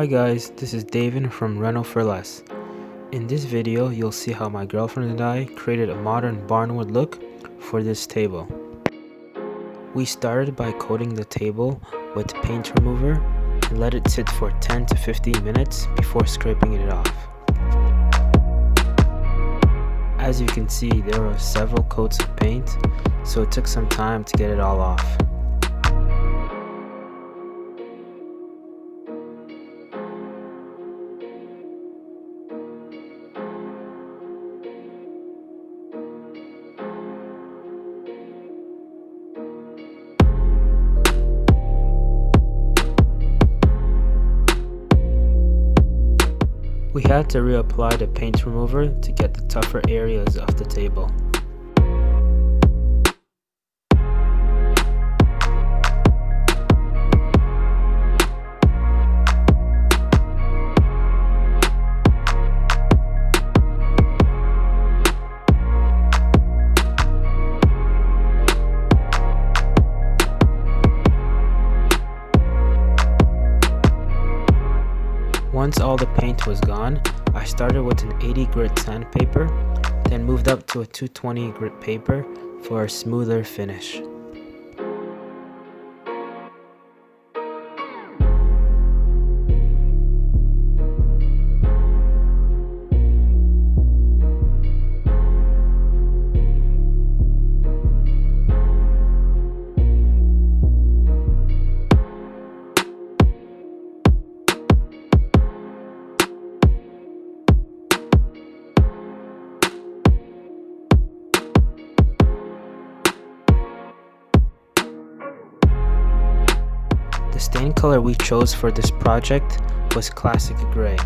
Hi guys, this is David from Reno for Less. In this video, you'll see how my girlfriend and I created a modern barnwood look for this table. We started by coating the table with paint remover and let it sit for 10 to 15 minutes before scraping it off. As you can see, there were several coats of paint, so it took some time to get it all off. We had to reapply the paint remover to get the tougher areas of the table. Once all the paint was gone, I started with an 80 grit sandpaper, then moved up to a 220 grit paper for a smoother finish. The stain color we chose for this project was classic gray.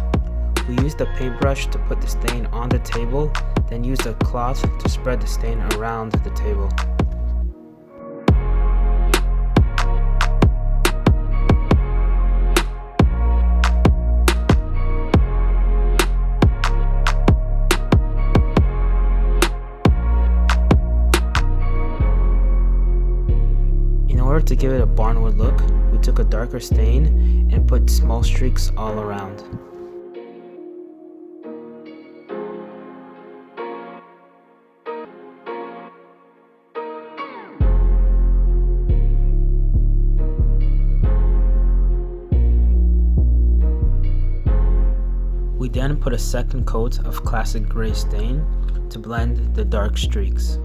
We used a paintbrush to put the stain on the table, then used a cloth to spread the stain around the table. In order to give it a barnwood look, we took a darker stain and put small streaks all around. We then put a second coat of classic gray stain to blend the dark streaks.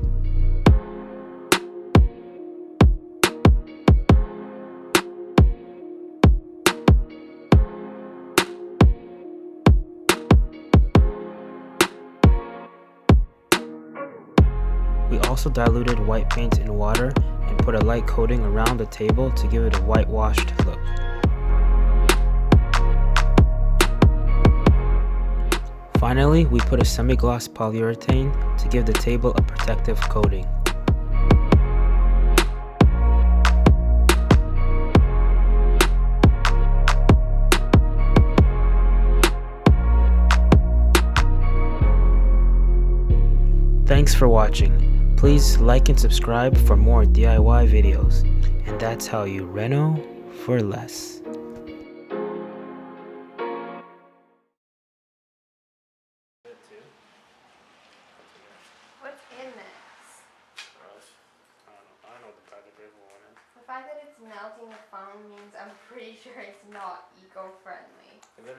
We also diluted white paint in water and put a light coating around the table to give it a whitewashed look. Finally, we put a semi-gloss polyurethane to give the table a protective coating. Thanks for watching. Please like and subscribe for more DIY videos. And that's how you reno for less. What's in this? I know the big one. The fact that it's melting the foam means I'm pretty sure it's not eco-friendly.